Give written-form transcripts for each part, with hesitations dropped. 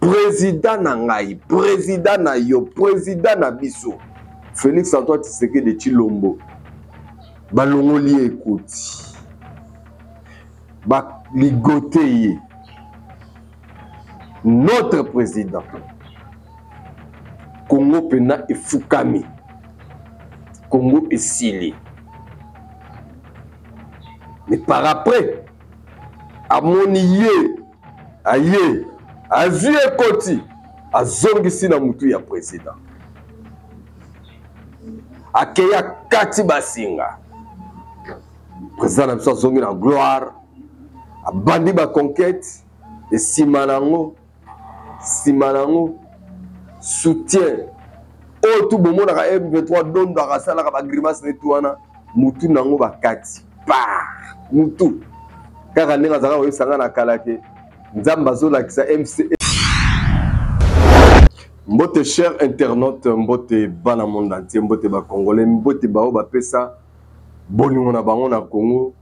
président na ngai, président na yo, président na biso. Félix Antoine Tshisekedi de Chilombo. Balongoli écoute. Ba ligoté notre président. Congo pena et Fukami. Congo et Sili. Mais par après, à Moniye, aïe, à Zue Koti, à Zongisi na mutu ya président. À Keya Kati Basinga. Président na Zongi na gloire. À Bandi ba conquête. Et Simanango, soutien. Oh, tout le monde a M23 don dans la salle à grimace netouana. Mutu nango ba kati. Bah, mutu. Car on est dans la salle à Kalake. Nzambazo la kisa MC. Mbote cher internaute, mbote bana monde entier, mbote ba congolais, mbote ba ba pesa. Bolingo na bango na Congo.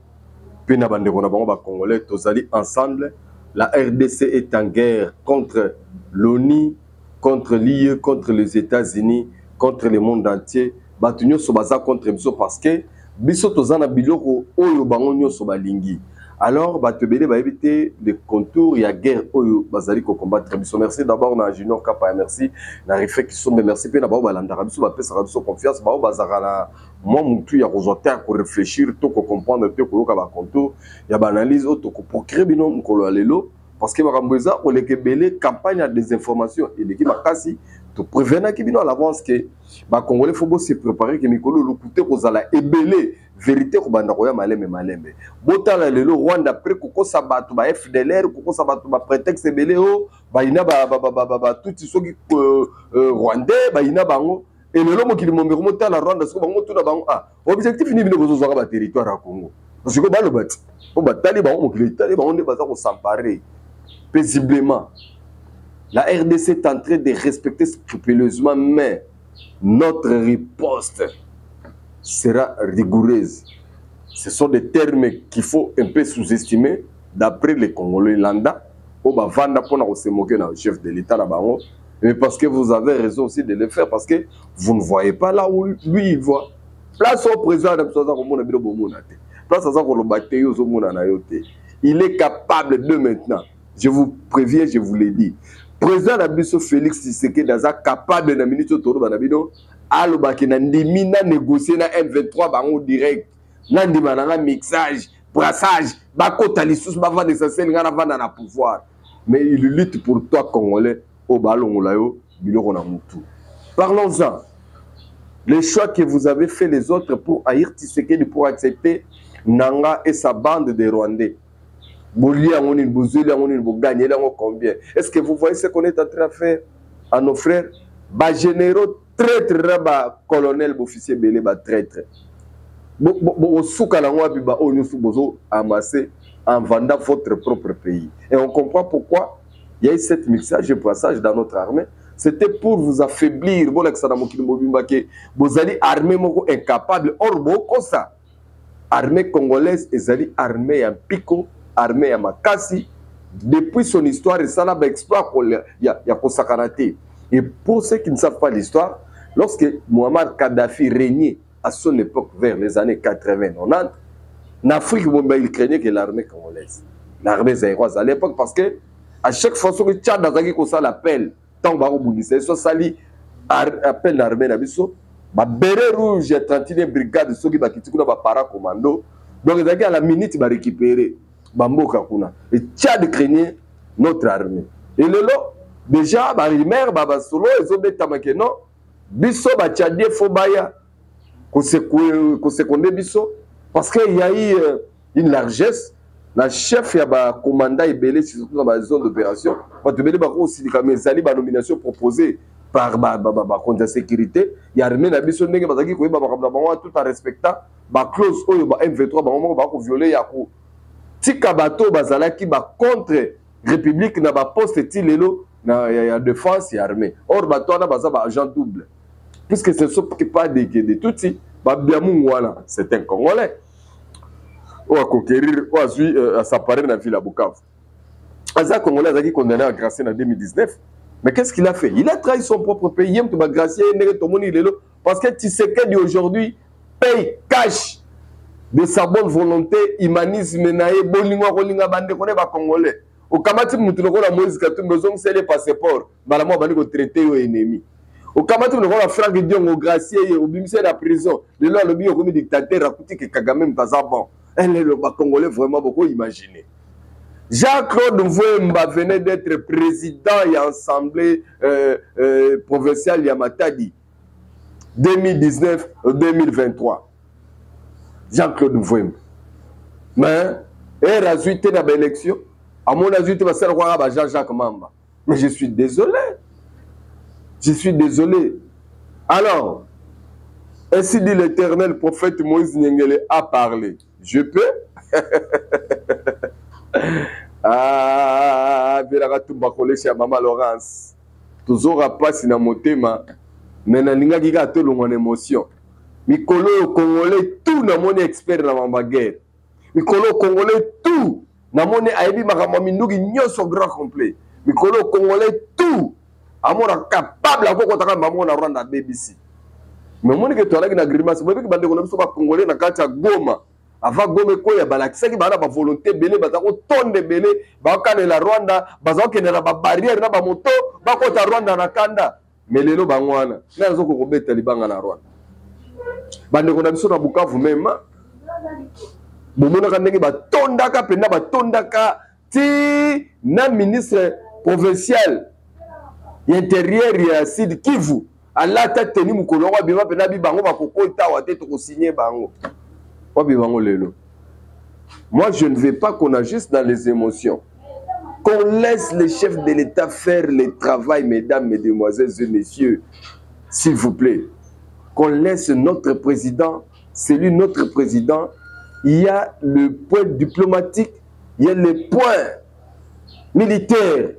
Pena bandeko na bango ba congolais. Tozali ensemble. La RDC est en guerre contre l'ONU, contre l'IE, contre les États-Unis, contre le monde entier. Batunyo sobaza contre biso parce que biso tozana biloko oyo bango nyo sobalingi. Alors batebele ba éviter les contours ya guerre oyo bazali ko combattre biso. Merci d'abord na Junior Kapa, merci na Refek Sombe, merci pe na ba balanda biso ba pesa biso confiance ba bazaka na moi mutu ya kozoter ko réfléchir to ko comprendre te ko ba contour ya ba analyse auto ko pour créer bino mkolo lelo parce que bakamboza o lekebele campagne de désinformation et l'équipe makasi to prévenir ki bino à l'avance que ba congolais faut se préparer que mikolo lokuté ko zala ebele vérité ko banda ko ya malembe malembe botala lelo Rwanda après ko sabatu ba FDLR ko sabatu ba prétexte ebele o ba ina ba tout soki rwandais ba ina bango et lelo mokili mombero motala Rwanda siko bango tout na bango ah objectif ni bino ko zo ba territoire à Congo parce que ba le bat o ba tali bango mokili tali bango ne ba ko s'emparer paisiblement. La RDC est en train de respecter scrupuleusement, mais notre riposte sera rigoureuse. Ce sont des termes qu'il faut un peu sous-estimer d'après les Congolais lambda. On va vendre pour se moquer d'un chef de l'État là-bas. Mais parce que vous avez raison aussi de le faire, parce que vous ne voyez pas là où lui il voit. Place au président il est capable de maintenant. Je vous préviens, je vous l'ai dit. Président Nabiso Félix Tshisekedi est capable de minute autour de Nabido. Alobaki na ndimina négocier na M23 bango direct. Na ndimana na mixage, brassage, bakota lissus bava d'essentiel ngana vanda na pouvoir. Mais il lutte pour toi Congolais au ballon layo biloko na mutu. Parlons-en. Les choix que vous avez fait les autres pour haïr Tshisekedi pour accepter Nanga et sa bande de Rwandais. Est-ce que vous voyez ce qu'on est en train de faire à nos frères? Bas généraux traîtres, bas colonel, officier belé, bas traîtres. Amasser en vendant votre propre pays. Et on comprend pourquoi il y a eu cette mixage et brassage dans notre armée. C'était pour vous affaiblir. Vous allez armée incapable. Or, beaucoup ça. Armée congolaise, ils allaient armée en pico. Armée à Makasi, depuis son histoire, et ça n'a pas exploit, il y a Kosakanaté. Et pour ceux qui ne savent pas l'histoire, lorsque Muammar Kadhafi régnait à son époque, vers les années 80-90, en Afrique, il craignait que l'armée congolaise, l'armée zaïroise, à l'époque, parce que à chaque fois que Tchad a dit qu'on l'appelle, tant que soit sali, appelle l'armée Nabiso, béret rouge, 31e brigade, ceux qui ont para-commando, donc ils à la minute, ils vont récupérer. Bamboka kuna et Tchad craignait notre armée et le lot déjà barimer baba solo ezobeta makeno biso ba Tchadien fobaya ko seconde biso parce que il y a eu une largesse la chef ya ba commandant ebele surtout dans la zone d'opération ba tebele ba ko silika mezali ba nomination proposée par ba contre sécurité il y a armée na biso ndenge bazaki ko ba ba tout en respectant ba clause oyo ba M23 ba ko violer ya ko tika bato bazalaki ba contre république na ba poste tilelo na ya défense et armée or bato na baza ba agent double puisque ce ne sont pas des tutsi ba biamu wana c'est un congolais ou à conquérir ou à s'apparer dans la ville à Bukavu. Aza congolais azaki condamné à grâce en 2019 Mais qu'est-ce qu'il a fait? Il a trahi son propre pays. Parce que Tshisekedi aujourd'hui paye cash de sa bonne volonté, humanisme, bolingo, rolinga, bande, congolais. Au Kamati, nous avons la Moïse Katumbi, nous avons les passeports. Malamo, nous avons traité aux ennemis. Au Kamati, nous avons la Franck Dion, au Gracier, au Bimse de la prison. Le loi, le bio, comme dictateur, à côté que Kagame, bon. Elle est le Congolais vraiment beaucoup imaginé. Jean-Claude Mvouemba venait d'être président et assemblée provinciale Yamatadi 2019-2023. Jean-Claude Mvouemba. Mais, il a résulté dans l'élection. À mon avis, il va Jean-Jacques Mamba. Mais je suis désolé. Je suis désolé. Alors, ainsi dit l'éternel prophète Moïse Nyengele a parlé. Je peux? Ah, Vérara Toubakole chez Maman Laurence. Toujours à passer dans mon thème. Mais na ninga giga to longo émotion. Mikolo Congolais tout na mon expert na mamba guerre. Mikolo Congolais tout na mon aibi makama mindugi nyoso grand complet. Mikolo Congolais tout amora capable ako kotaka maman na Rwanda BBC. Mais mon que to la na grimace, moi que bande ko biso ba Congolais na kati Goma. Avant Goma ko ya balakisa ki bana ba volonté belé bazako tonde belé ba kanela Rwanda bazako kenela ba barrière na ba moto ba kota Rwanda na kanda. Mais lelo bangwana na zo ko beta libanga na Rwanda bande ko na biso na Bukavu même bomona ka ndenge batondaka penda batondaka ti na ministre provincial intérieur ya Sud Kivu alata teni mukolo wa bima penda bibango bakokota wa tete ko signer bango wa bibango lelo. Moi je ne veux pas qu'on agisse dans les émotions. Qu'on laisse les chefs de l'État faire le travail, mesdames, mesdemoiselles et messieurs, s'il vous plaît. Qu'on laisse notre président, c'est lui notre président. Il y a le point diplomatique, il y a le point militaire.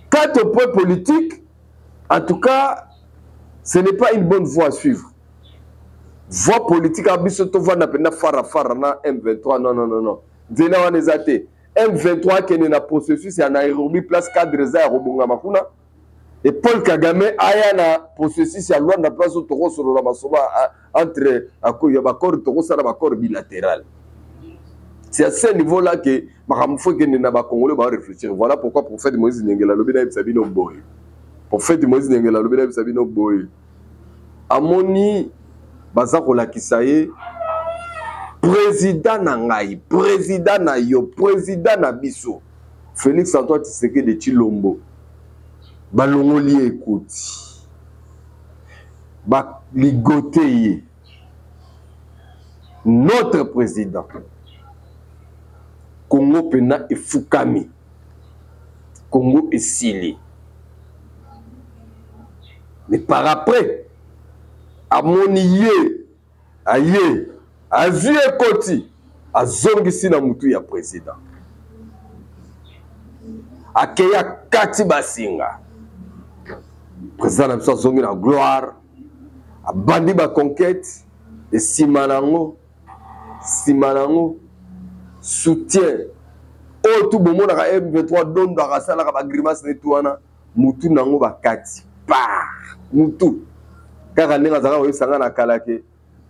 Quant au point politique, en tout cas, ce n'est pas une bonne voie à suivre. Voie politique, Fara na M23, non. Zena Wanezate. M23 qui est dans le processus à Nairobi, place cadre za Robunga Makuna. Et Paul Kagame aya na processus à Luanda place au Toro sur la Masoba entre accord Toro sur l'accord bilatéral. C'est à ce niveau-là que Mahamfo qui n'est pas Congolais va réfléchir. Voilà pourquoi prophète Moïse Nyengela Lobina Sabino Boy. Prophète Moïse Nyengela Lobina Sabino Boy. Amoni Bazako la Kisaye. Président Nangaï, président na yo, président na biso. Félix Antoine Tshisekedi de Chilombo. Balongoli écoute. Ba ligoté. Notre président. Congo pena et Fukami. Congo et Sili. Mais par après, à Moniye, aïe. Azie Koti, a zongisi na mutu ya président. Akeya Kati Basinga. Président na biso zongi na gloire. A bandi ba conquête. Et Simanango. Soutien. O tout bon na M23 don da rasala ka ba grimace netwana. Mutu nango ba Kati. Pa! Mutu. Kaka nenga zaka o sanga na kalake.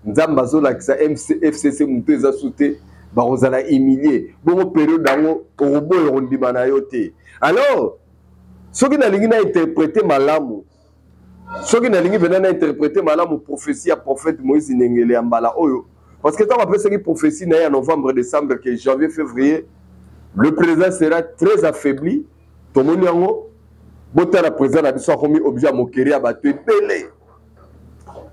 Nzamba zola kisa FCC mutu eza soute barozala humilié bongo période dango robo rondima na yote. Alors soki na lingi na interpréter malamu soki na lingi venana interpréter malamu prophétie ya prophète Moïse Nyengele ambala oyo parce que tant après cette prophétie na novembre décembre que janvier février le président sera très affaibli tomoni yango bota la président na biso komi objet à mokeri abato epele.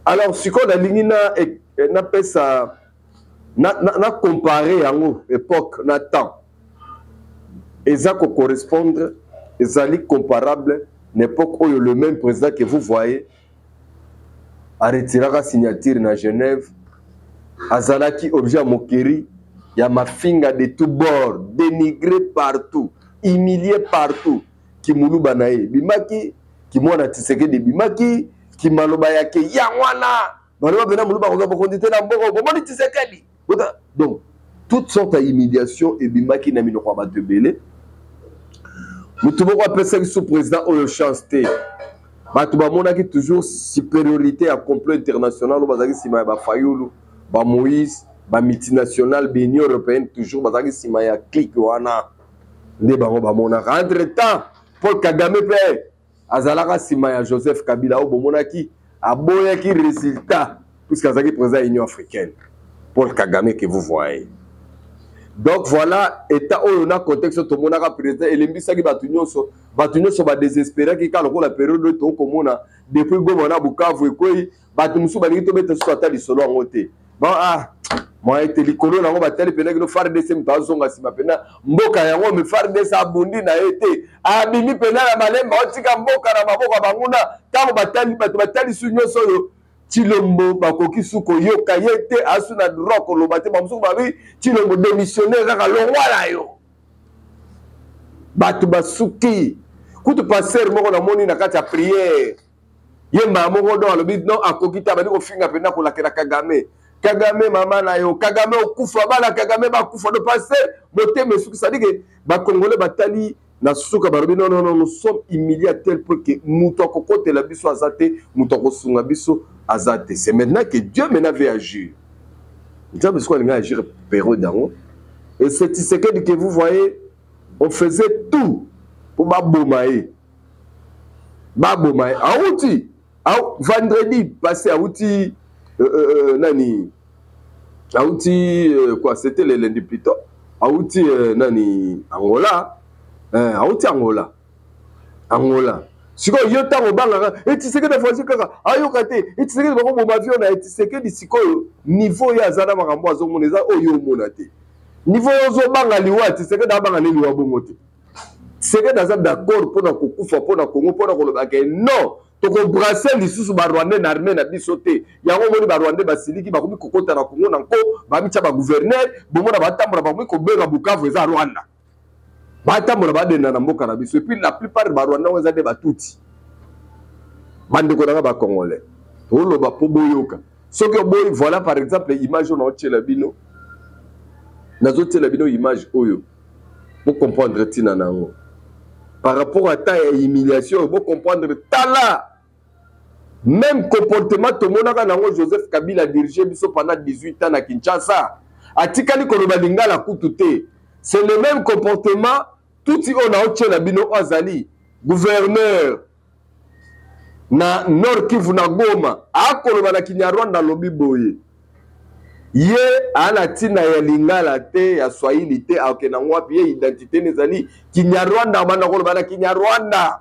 Alors, si on a na comparé à l'époque, na temps, et ça correspondre, et ça comparable, l'époque où le même président que vous voyez a retiré la signature na Genève, Azalaki objet à Mokeri, il y a ma finga de tout bord, dénigré partout, humilié partout, qui moulou banaye, bimaki, qui m'a Tshisekedi bimaki. Qui maloba yake yangwana maloba bena muluba ko kondite na mboko bomoni Tshisekedi. Donc toutes sortes d'humiliation et bimaki na minoko ba tebele mutu moko apesaki sous président oyo chance te bato bamonaki toujours supériorité ya complot international oyo bazalaki nsima ya bafayulu bamoïse bamultinational baunion européenne toujours bazalaki nsima ya clique wana nde bango bamonaka entre temps Paul Kagame mpe azalaka nsima ya Joseph Kabila oyo bomonaki aboyaki résultat puisque azalaki président ya union africaine Paul Kagame que vous voyez. Donc voilà, état oyo na contexte to monaka président elembisaki batu nyonso ba désespérer ki kala ko la période to komona depuis Goma na Bukavu ekoyi batu musu balingi to beta so atali solo ngote. Bon moi été likolo na ngo batali pena ki no FARDC mtazonga sima pena mboka yango me FARDC abundi na ete abimi pena na malemba otika mboka na maboko banguna tango batali su nyonso yo Chilombo bakoki suko yoka yete asuna roko lobate bamusuku babi Chilombo démissionnaire kaka longwala yo batu basuki kutu passer moko na moni na kati ya prière yemba moko do alobi non akoki ta bani ko finga pena ko lakela Kagame mama na yo Kagame okufa bala Kagame bakufa do passer moteme suki sadike ba congolais batali na suka barobi non nous sommes humiliés à tel point que mutoko kote la biso azate mutoko sunga biso azate. C'est maintenant que Dieu maintenant veut agir. Dieu veut agir période d'ango. Et c'est ce que vous voyez, on faisait tout pour babomae. Babomae. Aouti, vendredi passé aouti nani aouti quoi c'était le lundi plutôt. Aouti nani Angola. Aouti Angola. Siko yota ngobanga etiseke na fasi kaka ayoka te etiseke bako mo avion na etiseke di sikoyo niveau ya zana makambo azomoneza oyo mona te niveau ozo banga liwa etiseke da banga ni liwa bongo te tiseke da za d'accord pona kokufa pona Congo pona koloba ke non to ko brasser lisusu ba Rwanda na armée na biso te yango moni ba Rwanda basiliki bakomi kokota na Congo na nko ba mitya ba gouverneur bomona batambola bakomi ko benga Bukavu eza Rwanda. Batambola badena na mboka na biso et puis la plupart ba Rwanda weza de batuti bande ko na ba congolais oloba po boyoka soki boy voilà par exemple image on otela bino nazo tela bino image oyo pour comprendre tina nango par rapport à ta humiliation pour comprendre tala même comportement to monaka nango Joseph Kabila dirigé biso pendant 18 ans na Kinshasa atikali ko loba lingala kututé. C'est le même comportement tout si on a otela bino azali gouverneur na Nord Kivu na Goma akoloba na Kinyarwanda lobi boye ye ana tina ya lingala te ya Swahili te akena ngwapi ye identité nezali Kinyarwanda bana koloba na Kinyarwanda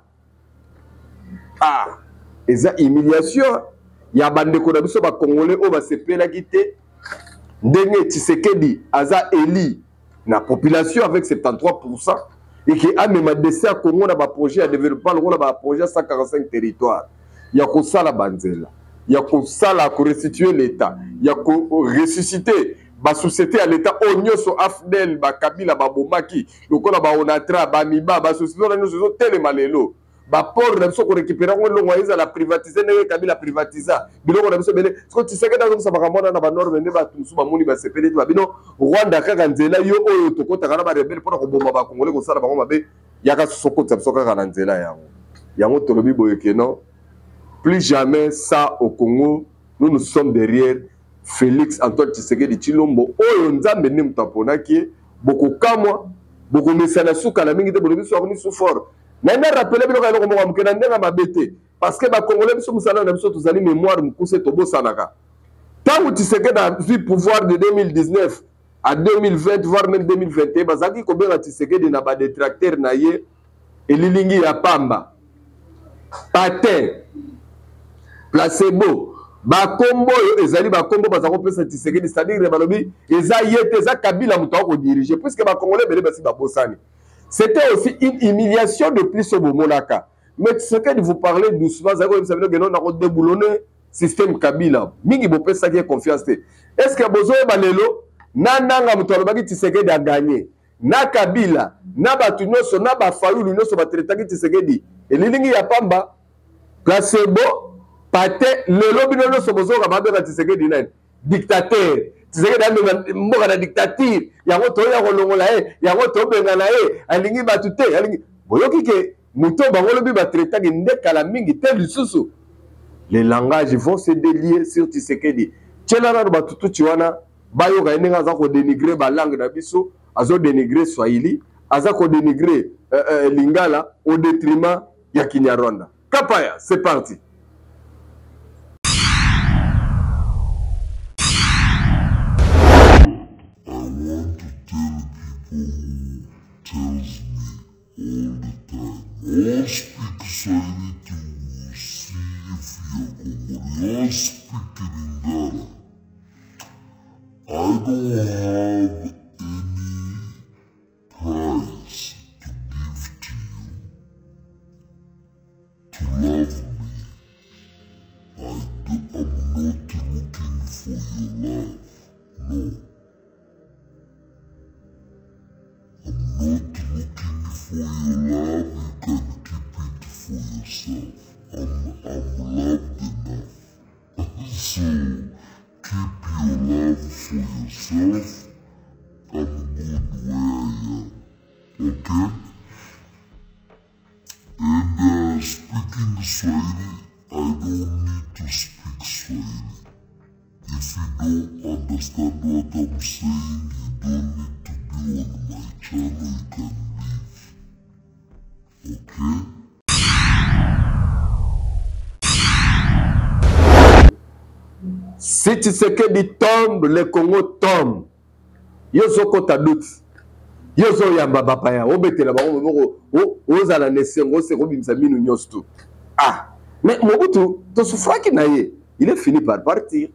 eza humiliation ya bandeko na biso ba congolais o ba sepela kite ndenge Tshisekedi aza eli na population avec 73% et qui a même décès à Congo na ba projet à développement le ba projet 145 territoires ya ko sala banzela ya ko sala ko restituer l'état ya ko ressusciter ba société à l'état onyoso afdel ba Kabila ba bomaki lokola ba onatra ba miba ba société na nyoso telema lelo ba port na biso ko récupérer ngo ngwa la privatiser ne Kabila privatiser biloko na biso bele ko tiseke da zo sabaka mona na ba nord bende ba tusu ba muni ba sepeli ba bino Rwanda kaka nzela yo oyo tokota kana ba rebelle pour ko bomba ba congolais ko sala ba mabe yaka sokota biso kaka na nzela yango tolobi boye ke non plus jamais ça au Congo nous sommes derrière Félix Antoine Tshisekedi Tshilombo oyo nzambe ne mutaponaki boko kamwa boko mesana suka na mingi te bolobi so ni souffort na rappeler biloko ya ko mokena ndenga mabete parce que ba congolais biso musala na biso tozali mémoire mukuse to bosanaka tant Tshisekedi a pris pouvoir de 2019 à 2020 voire même 2021 bazaki ko benga Tshisekedi na ba détracteur na ye elilingi ya pamba patin placebo ba kombo ezali ba kombo bazako pesa Tshisekedi c'est-à-dire balobi eza yete eza Kabila muto ko diriger puisque ba congolais bele basi ba bosani. C'était aussi une humiliation de plus au Monaka. Mais ce que vous parlez doucement, vous savez que nous avons déboulonné système Kabila. Mingi bopé ça qui est confiance. Est-ce que bozo balelo na nanga mutolobaki Tshisekedi a gagné? Na Kabila, na batunyo so na ba fayulu nyo so batretaki Tshisekedi. Elilingi ya pamba placebo pate lelo bino nyo so bozo ka babela Tshisekedi nani? Dictateur. Tshisekedi a mboka na dictature yango to ya kolongola yango to benga na alingi batute alingi boyoki ke muto bangolo bi ba traiter ke ndekala mingi tel lisusu. Les langages vont se délier sur Tshisekedi. Tchelana ba tutu chiwana bayo ka nenga za ko dénigrer ba langue na biso, azo dénigrer Swahili, aza ko dénigrer Lingala au détriment ya Kinyarwanda. Kapaya, c'est parti. All speak Swahili to see if you're Congolese. All speak Lingala. I don't have any prize to give to you to love me. I'm not looking for your love. No. I'm not looking for your love. You can keep it for yourself. I'm loved enough. So keep your love for yourself. I'm good where I am. Okay? And speaking Swahili, I don't need to speak Swahili. If you don't understand what I'm saying, you don't need to be on my channel, you can leave. Okay? Si Tshisekedi tombe, le Congo tombe. Yoso kota doute. Yoso yamba bapaya. Obetela bango ozala nesengo se kobimisa minu nyosto. Ah, mais Mobutu, to soufraki naye, il est fini par partir.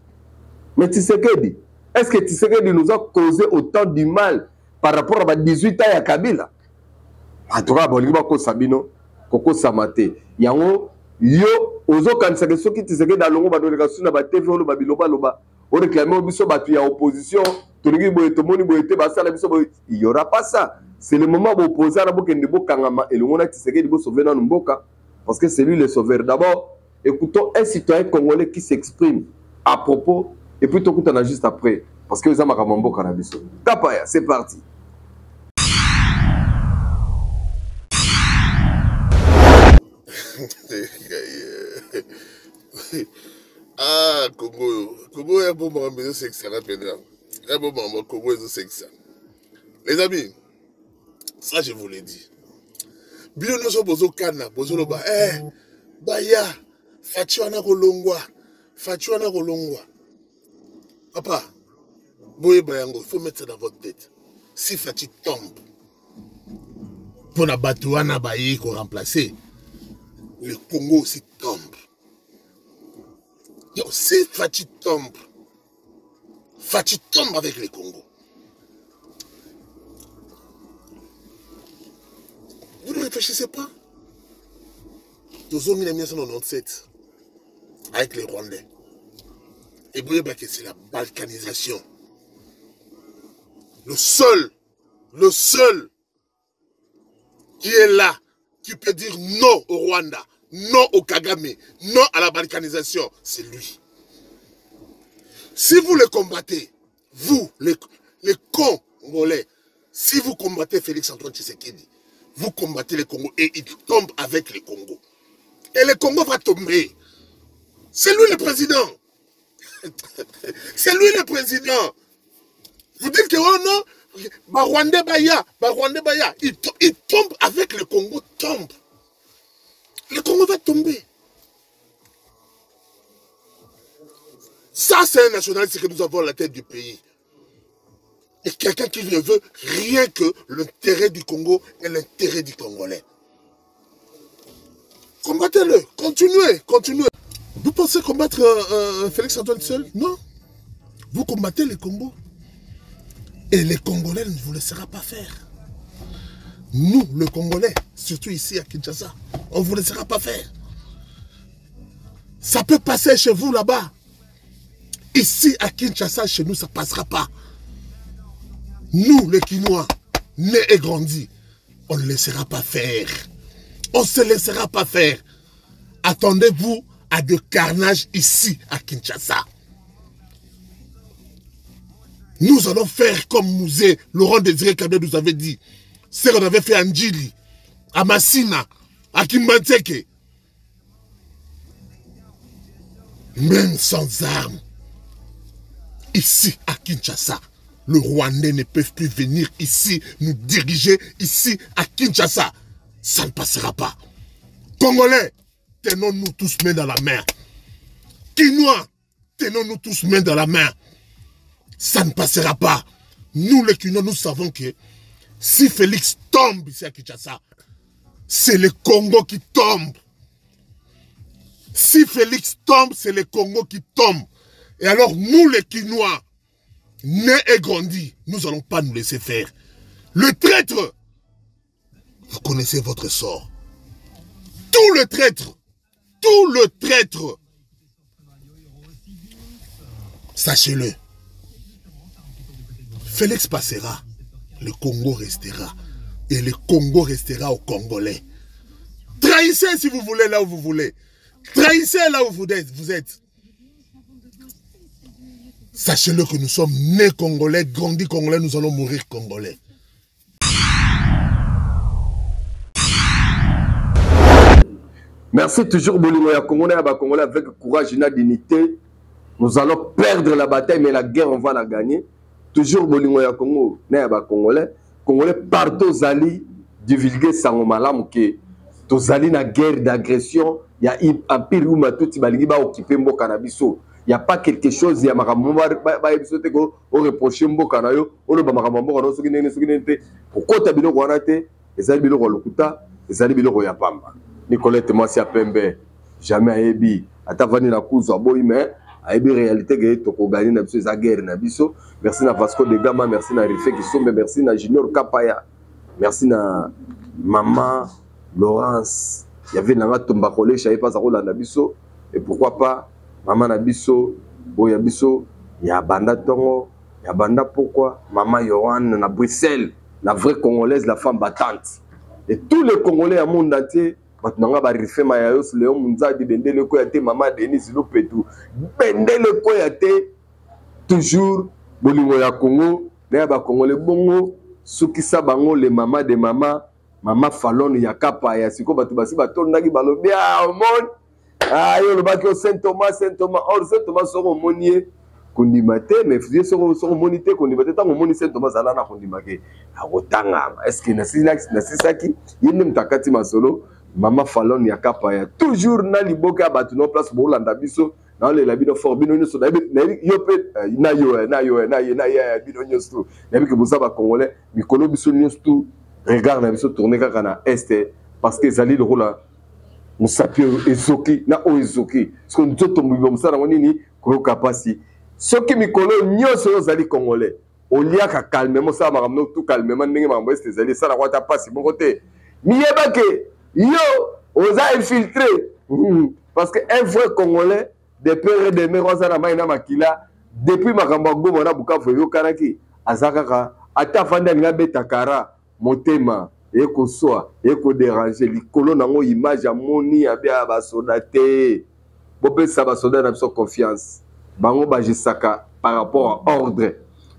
Mais Tshisekedi, est-ce que Tshisekedi nous a causé autant du mal par rapport à 18 ans à Kabila? En tout cas, bon, ko Sabino, Koko Samate. Yango, yo, ozo kansake soki Tshisekedi na longo ba délégation na ba TV lo ba biloba loba. On réclame biso batu ya opposition, tolingi boye tomoni boye te basala biso boye. Il y aura pas ça. C'est le moment où opposer à Bokende Bokangama et le monde Tshisekedi bo sauver dans Mboka parce que c'est lui le sauveur. D'abord, écoutons un citoyen congolais qui s'exprime à propos. Et puis, tout on a juste après. Parce que les gens m'ont dit que Kapaya, c'est parti. Ah, Congo. Congo est un bon moment, mais c'est excellent. Un bon moment, Congo est excellent. Les amis, ça je vous l'ai dit. Bilo no so bozo kana, bozo loba, baya, fachuana kolongwa, fachuana kolongwa. Papa, Boye Bayango, il faut mettre ça dans votre tête. Si Fati tombe, pour la Batouana Baye qu'on remplacer, le Congo aussi tombe. Donc, si Fati tombe avec le Congo. Vous ne réfléchissez pas. Nous sommes en 1997 avec les Rwandais. Et vous voyez que c'est la balkanisation. Le seul qui est là, qui peut dire non au Rwanda, non au Kagame, non à la balkanisation, c'est lui. Si vous le combattez, vous, les Congolais, si vous combattez Félix Antoine Tshisekedi, vous combattez le Congo et il tombe avec le Congo. Et le Congo va tomber. C'est lui le président. C'est lui le président. Vous dites que oh non, Rwandais Baya, il tombe avec le Congo, tombe. Le Congo va tomber. Ça, c'est un nationaliste que nous avons à la tête du pays. Et quelqu'un qui ne veut rien que l'intérêt du Congo et l'intérêt du Congolais. Combattez-le, continuez. Vous pensez combattre Félix Antoine seul? Non. Vous combattez le Congo. Et les Congolais ne vous laissera pas faire. Nous, les Congolais, surtout ici à Kinshasa, on ne vous laissera pas faire. Ça peut passer chez vous là-bas. Ici à Kinshasa, chez nous, ça ne passera pas. Nous, les Kinois, nés et grandis, on ne laissera pas faire. On ne se laissera pas faire. Attendez-vous à de carnage ici à Kinshasa. Nous allons faire comme Mouzé, Laurent Désiré Kabila nous avait dit. Ce qu'on avait fait à Ndjili. à Massina, à Kimbanteke. Même sans armes, ici à Kinshasa, le Rwandais ne peut plus venir ici, nous diriger ici à Kinshasa. Ça ne passera pas. Congolais, tenons-nous tous main dans la main. Quinois, tenons-nous tous main dans la main. Ça ne passera pas. Nous les Quinois, nous savons que si Félix tombe ici à Kinshasa, c'est le Congo qui tombe. Si Félix tombe, c'est le Congo qui tombe. Et alors, nous les Quinois, nés et grandis, nous n'allons pas nous laisser faire. Le traître, vous connaissez votre sort. Tout le traître, sachez-le, Félix passera, le Congo restera. Et le Congo restera aux Congolais. Trahissez si vous voulez là où vous voulez. Trahissez là où vous êtes. Sachez-le que nous sommes nés Congolais, grandis Congolais, nous allons mourir Congolais. Merci toujours Bolingo ya Congolais, Congolais avec courage et dignité. Nous allons perdre la bataille, mais la guerre, on va la gagner. Toujours Bolingo ya Congo, Congolais. Congolais partout Zali, divulguer sans malam que tous Zali na guerre d'agression. Il y a un pire où tout Tibali va occuper mon cannabiso. Il n'y a pas quelque chose, il y a makambo on reproche mboka na yo, on ba makambo na sokinene pourquoi ta biloko wana te, ezali biloko lokuta, ezali biloko ya pamba. Nicolette Mwasi ya Pembe, jamais ayebi, atavani na kuzo boy mais ayebi réalité que toko gagner na biso za guerre na biso. Merci na Vasco de Gama, merci na Rife Kisombe, merci na Junior Kapaya. Merci na Maman Laurence. Il y avait Nanga Tombakole, je savais pas ça roule na biso et pourquoi pas Maman Nabiso, Boya Biso, il y a Banda Tongo, il y a Banda pourquoi Maman Yohan na Bruxelles, la vraie Congolaise, la femme battante. Et tous les Congolais à monde entier, maintenant ba rife mayayos Léon Munzadi Bendele Koyate, Maman Denis Lopetou, Bendele Koyate, toujours Bolingo ya Congo, les ba Congolais bongo, Soukissa Bango, les mamans de maman, Maman Fallon Yakapa, Yasiko Batubasi Batondagi Balobia au monde. Ah, yo le baki au Saint-Thomas, or Saint-Thomas soro monier kondimate, mais fusie soro monité kondimate, tant moni Saint-Thomas alana kondimake. Agotanga, est-ce que nasisaki, yende mtakati masolo, Maman Fallon Yakapa ya toujours na liboka batu no place bo landa biso, na le labino fort bino nyoso na yo pe na ya bino nyoso. Na bi ke bosa ba congolais, mikolo biso nyoso regarde na biso tourner kaka na est parce que zali le rôle Musapio ezoki na o ezoki parce que nzoto mbibo musala nini ko kapasi soki mikolo nyoso zali congolais oliaka calmement ça makamno tout calmement ndenge mambo est zali sala kwata pasi bon côté miyeba ke yo oza infiltré parce que un vrai congolais de père de mère za na maina makila depuis makambo gomo na Bukavu yo kanaki azaka ata fanda nga betakara motema eko soa eko déranger likolo nango image amoni abia ba soldate bopé ça ba soldat na biso confiance bango ba jesaka par rapport à ordre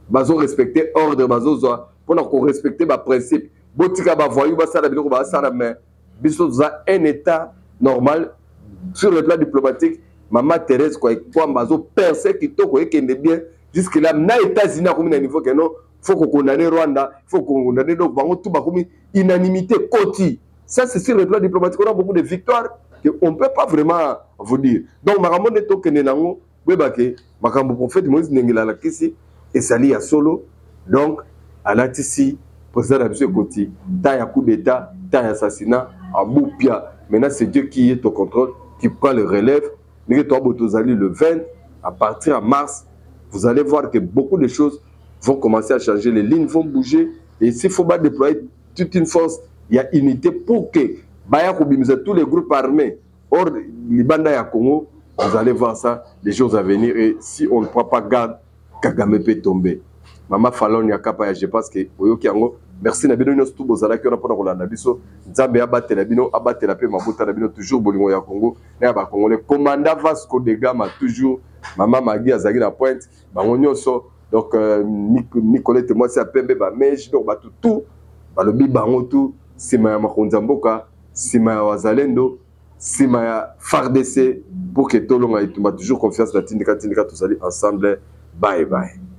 bazo respecter ordre bazo zo pour qu'on respecter ba principe botika ba voyou ba sala biloko ba sala mais biso za un état normal sur le plan diplomatique. Maman Thérèse quoi bazo percer kitoko ekende bien jusque là na États-Unis comme na niveau que non faut qu'on condamne Rwanda, il faut qu'on condamne donc tout bakomi unanimité koti. Ça c'est sur le plan diplomatique, on a beaucoup de victoires qu'on ne peut pas vraiment vous dire. Donc makambo ne tokene nango bebake makambo prophète Moïse Nengela la kisi et sali ya solo. Donc à la tisi président Abisou Koti, tant ya coup d'état, tant ya assassinat à Boupia. Maintenant c'est Dieu qui est au contrôle, qui prend le relève. Mais toi Botozali le 20 à partir de mars, vous allez voir que beaucoup de choses vont commencer à changer, les lignes vont bouger et s'il faut pas déployer toute une force, il y a unité pour que tous les groupes armés hors Libanda et Congo, vous allez voir ça les jours à venir et si on ne prend pas garde, Kagame peut tomber. Maman Fallon Yakapa, je pense que merci na bino nyos tout bozala ki on a pas kolanda biso Nzambe abatela bino abatela pe mabuta na bino toujours bolingo ya Congo na ba Congolais commandant Vasco de Gama toujours Maman Magui azaki na pointe bango nyonso. Donc, Nicolette Mwasi ya Pembe, mais donc, tout, le bango tout, sima ya makonza mboka, sima ya wazalendo, sima ya FARDC, pour que tolonga itumba toujours confiance na tindika tozali ensemble. Bye bye.